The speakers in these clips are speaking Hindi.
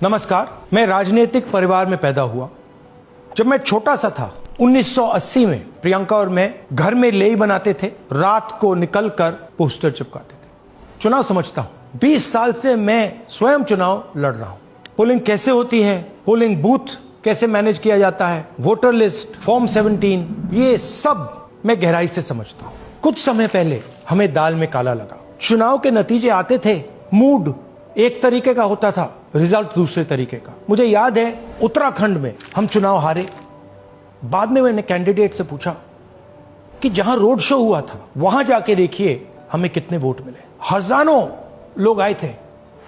नमस्कार। मैं राजनीतिक परिवार में पैदा हुआ। जब मैं छोटा सा था 1980 में प्रियंका और मैं घर में लेई बनाते थे, रात को निकलकर पोस्टर चिपकाते थे। चुनाव समझता हूं। 20 साल से मैं स्वयं चुनाव लड़ रहा हूं। पोलिंग कैसे होती है, पोलिंग बूथ कैसे मैनेज किया जाता है, वोटर लिस्ट, फॉर्म 17, ये सब मैं गहराई से समझता हूं। कुछ समय पहले हमें दाल में काला लगा। चुनाव के नतीजे आते थे, मूड एक तरीके का होता था, रिजल्ट दूसरे तरीके का। मुझे याद है उत्तराखंड में हम चुनाव हारे। बाद में मैंने कैंडिडेट से पूछा कि जहां रोड शो हुआ था वहां जाके देखिए हमें कितने वोट मिले। हजारों लोग आए थे,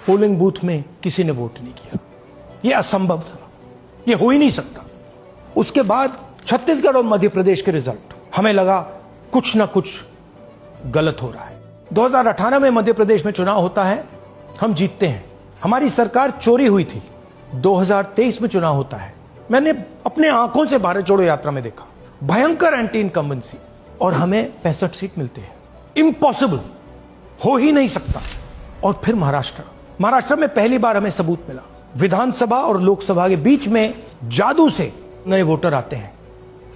पोलिंग बूथ में किसी ने वोट नहीं किया। यह असंभव था, यह हो ही नहीं सकता। उसके बाद छत्तीसगढ़ और मध्य प्रदेश के रिजल्ट, हमें लगा कुछ ना कुछ गलत हो रहा है। 2018 में मध्य प्रदेश में चुनाव होता है, हम जीतते हैं। हमारी सरकार चोरी हुई थी। 2023 में चुनाव होता है, मैंने अपने आंखों से भारत जोड़ो यात्रा में देखा, भयंकर एंटी इनकम्बेंसी, और हमें 65 सीट मिलते हैं। इम्पॉसिबल, हो ही नहीं सकता। और फिर महाराष्ट्र में पहली बार हमें सबूत मिला। विधानसभा और लोकसभा के बीच में जादू से नए वोटर आते हैं,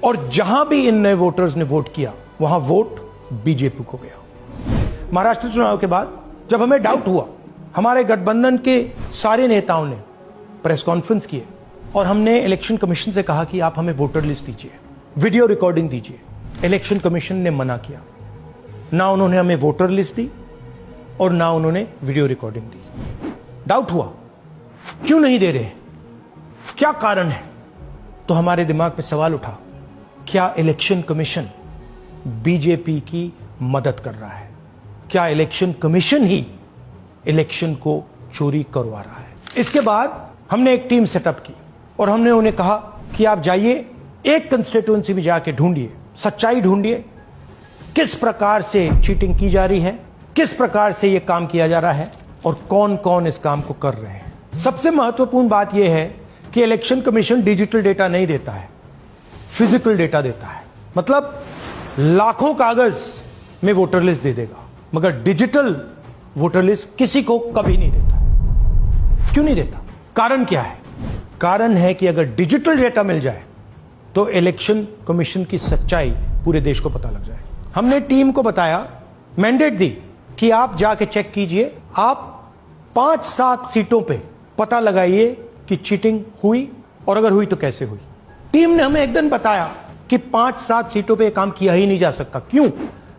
और जहां भी इन नए वोटर्स ने वोट किया वहां वोट बीजेपी को गया। महाराष्ट्र चुनाव के बाद जब हमें डाउट हुआ, हमारे गठबंधन के सारे नेताओं ने प्रेस कॉन्फ्रेंस किए और हमने इलेक्शन कमीशन से कहा कि आप हमें वोटर लिस्ट दीजिए, वीडियो रिकॉर्डिंग दीजिए। इलेक्शन कमीशन ने मना किया। ना उन्होंने हमें वोटर लिस्ट दी और ना उन्होंने वीडियो रिकॉर्डिंग दी। डाउट हुआ, क्यों नहीं दे रहे, क्या कारण है? तो हमारे दिमाग में सवाल उठा, क्या इलेक्शन कमीशन बीजेपी की मदद कर रहा है? क्या इलेक्शन कमीशन ही इलेक्शन को चोरी करवा रहा है? इसके बाद हमने एक टीम सेटअप की और हमने उन्हें कहा कि आप जाइए, एक कंस्टिट्यूएंसी में जाके ढूंढिए, सच्चाई ढूंढिए, किस प्रकार से चीटिंग की जा रही है, किस प्रकार से यह काम किया जा रहा है और कौन कौन इस काम को कर रहे हैं। सबसे महत्वपूर्ण बात यह है कि इलेक्शन कमीशन डिजिटल डेटा नहीं देता है, फिजिकल डेटा देता है। मतलब लाखों कागज में वोटर लिस्ट दे देगा, मगर डिजिटल वोटर लिस्ट किसी को कभी नहीं देता। क्यों नहीं देता? कारण क्या है? कारण है कि अगर डिजिटल डेटा मिल जाए तो इलेक्शन कमीशन की सच्चाई पूरे देश को पता लग जाए। हमने टीम को बताया, मैंडेट दी कि आप जाके चेक कीजिए, आप 5-7 सीटों पे पता लगाइए कि चीटिंग हुई, और अगर हुई तो कैसे हुई। टीम ने हमें एक दिन बताया कि 5-7 सीटों पे काम किया ही नहीं जा सकता। क्यों?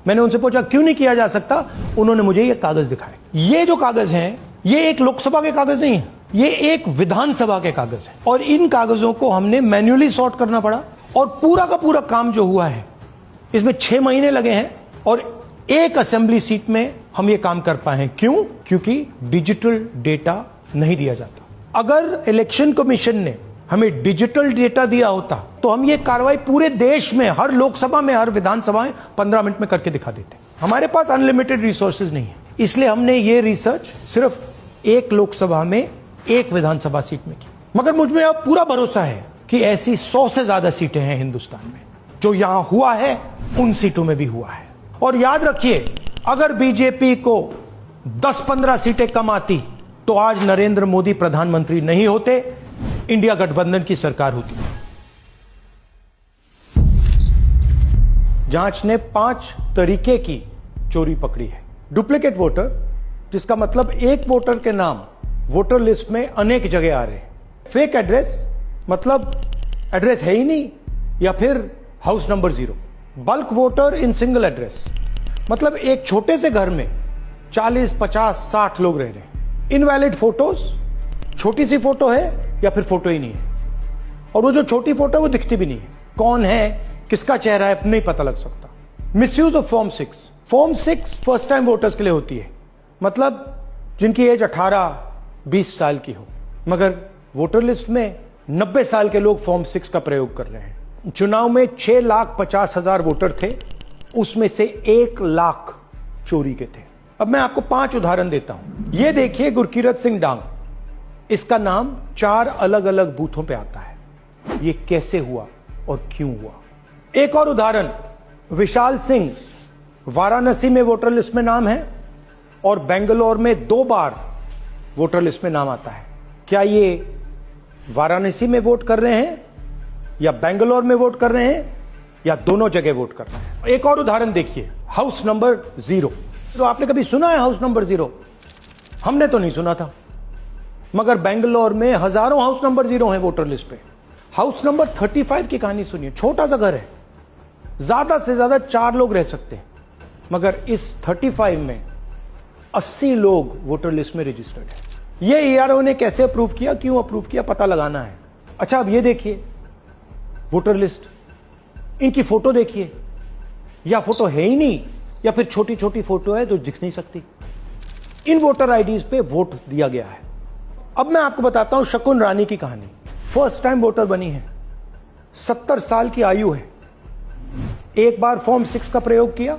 मैंने उनसे पूछा क्यों नहीं किया जा सकता। उन्होंने मुझे ये कागज दिखाए। ये जो कागज हैं, ये एक लोकसभा के कागज नहीं है, ये एक विधानसभा के कागज है, और इन कागजों को हमने मैन्युअली सॉर्ट करना पड़ा। और पूरा का पूरा काम जो हुआ है, इसमें 6 महीने लगे हैं, और एक असेंबली सीट में हम ये काम कर पाए हैं। क्यों? क्योंकि डिजिटल डेटा नहीं दिया जाता। अगर इलेक्शन कमीशन ने हमें डिजिटल डेटा दिया होता तो हम ये कार्रवाई पूरे देश में, हर लोकसभा में, हर विधानसभा में 15 मिनट में करके दिखा देते। हमारे पास अनलिमिटेड रिसोर्सेज नहीं है, इसलिए हमने ये रिसर्च सिर्फ एक लोकसभा में, एक विधानसभा सीट में की। मगर मुझ में अब पूरा भरोसा है कि ऐसी 100 से ज्यादा सीटें हैं हिंदुस्तान में। जो यहां हुआ है उन सीटों में भी हुआ है। और याद रखिए, अगर बीजेपी को 10-15 सीटें कम आती तो आज नरेंद्र मोदी प्रधानमंत्री नहीं होते, इंडिया गठबंधन की सरकार होती। जांच ने 5 तरीके की चोरी पकड़ी है। डुप्लीकेट वोटर, जिसका मतलब एक वोटर के नाम वोटर लिस्ट में अनेक जगह आ रहे हैं। फेक एड्रेस, मतलब एड्रेस है ही नहीं, या फिर house number 0। Bulk voter in single address, मतलब एक छोटे से घर में 40, 50, 60 लोग रह रहे हैं। इनवैलिड फोटोज, छोटी सी फोटो है या फिर फोटो ही नहीं है, और वो जो छोटी फोटो है वो दिखती भी नहीं है। कौन है, किसका चेहरा है, नहीं पता लग सकता। Misuse of form 6। Form 6 first time voters के लिए होती है, मतलब जिनकी एज 18-20 साल की हो, मगर वोटर लिस्ट में 90 साल के लोग फॉर्म 6 का प्रयोग कर रहे हैं। चुनाव में 6,50,000 वोटर थे, उसमें से 1 लाख चोरी के थे। अब मैं आपको 5 उदाहरण देता हूं। यह देखिए, गुरकीरत सिंह डांग, इसका नाम 4 अलग अलग बूथों पे आता है। यह कैसे हुआ और क्यों हुआ? एक और उदाहरण, विशाल सिंह, वाराणसी में वोटर लिस्ट में नाम है और बेंगलोर में 2 बार वोटर लिस्ट में नाम आता है। क्या ये वाराणसी में वोट कर रहे हैं या बेंगलोर में वोट कर रहे हैं या दोनों जगह वोट कर रहे हैं? एक और उदाहरण देखिए, हाउस नंबर 0। तो आपने कभी सुना है हाउस नंबर 0? हमने तो नहीं सुना था, मगर बेंगलोर में हजारों हाउस नंबर 0 हैं वोटर लिस्ट पे। हाउस नंबर 35 की कहानी सुनिए। छोटा सा घर है, ज्यादा से ज्यादा 4 लोग रह सकते हैं, मगर इस 35 में 80 लोग वोटर लिस्ट में रजिस्टर्ड है। ये ईआरओ ने कैसे अप्रूव किया, क्यों अप्रूव किया, पता लगाना है। अच्छा, अब ये देखिए वोटर लिस्ट, इनकी फोटो देखिए, या फोटो है ही नहीं या फिर छोटी छोटी फोटो है जो दिख नहीं सकती। इन वोटर आईडीज पे वोट दिया गया है। अब मैं आपको बताता हूं शकुन रानी की कहानी। फर्स्ट टाइम वोटर बनी है, 70 साल की आयु है। एक बार फॉर्म 6 का प्रयोग किया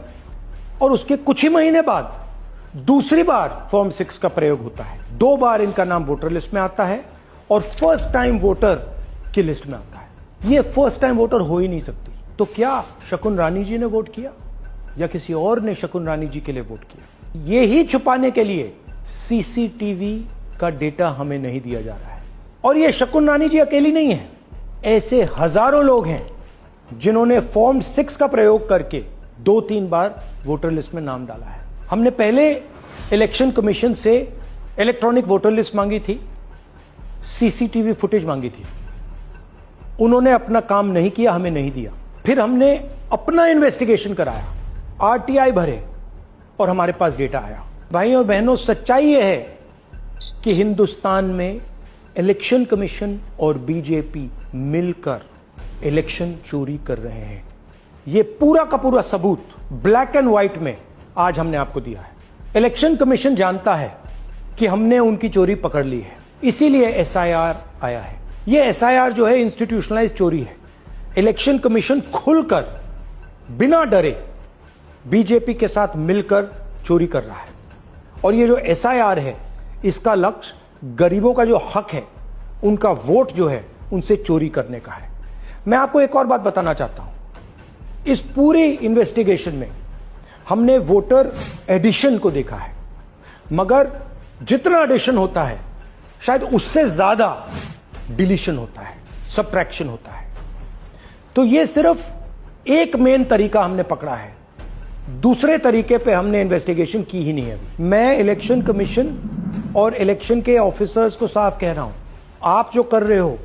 और उसके कुछ ही महीने बाद दूसरी बार फॉर्म 6 का प्रयोग होता है। 2 बार इनका नाम वोटर लिस्ट में आता है और फर्स्ट टाइम वोटर की लिस्ट में आता है। ये फर्स्ट टाइम वोटर हो ही नहीं सकती। तो क्या शकुन रानी जी ने वोट किया या किसी और ने शकुन रानी जी के लिए वोट किया? ये ही छुपाने के लिए सीसीटीवी का डेटा हमें नहीं दिया जा रहा है। और ये शकुन रानी जी अकेली नहीं है, ऐसे हजारों लोग हैं जिन्होंने फॉर्म 6 का प्रयोग करके 2-3 बार वोटर लिस्ट में नाम डाला है। हमने पहले इलेक्शन कमीशन से इलेक्ट्रॉनिक वोटर लिस्ट मांगी थी, सीसीटीवी फुटेज मांगी थी। उन्होंने अपना काम नहीं किया, हमें नहीं दिया। फिर हमने अपना इन्वेस्टिगेशन कराया, आरटीआई भरे और हमारे पास डेटा आया। भाई और बहनों, सच्चाई यह है कि हिंदुस्तान में इलेक्शन कमीशन और बीजेपी मिलकर इलेक्शन चोरी कर रहे हैं। यह पूरा का पूरा सबूत ब्लैक एंड व्हाइट में आज हमने आपको दिया है। इलेक्शन कमीशन जानता है कि हमने उनकी चोरी पकड़ ली है, इसीलिए एसआईआर आया है। यह एसआईआर जो है इंस्टीट्यूशनलाइज चोरी है। इलेक्शन कमीशन खुलकर बिना डरे बीजेपी के साथ मिलकर चोरी कर रहा है। और ये जो एसआईआर है, इसका लक्ष्य गरीबों का जो हक है, उनका वोट जो है, उनसे चोरी करने का है। मैं आपको एक और बात बताना चाहता हूं। इस पूरी इन्वेस्टिगेशन में हमने वोटर एडिशन को देखा है, मगर जितना एडिशन होता है शायद उससे ज्यादा डिलीशन होता है, सबट्रैक्शन होता है। तो ये सिर्फ एक मेन तरीका हमने पकड़ा है, दूसरे तरीके पे हमने इन्वेस्टिगेशन की ही नहीं है। मैं इलेक्शन कमीशन और इलेक्शन के ऑफिसर्स को साफ कह रहा हूं, आप जो कर रहे हो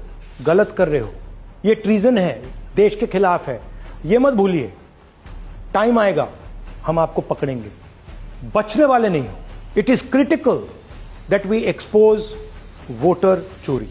गलत कर रहे हो, ये ट्रीजन है, देश के खिलाफ है। ये मत भूलिए, टाइम आएगा हम आपको पकड़ेंगे, बचने वाले नहीं हो। It is critical that we expose voter चोरी।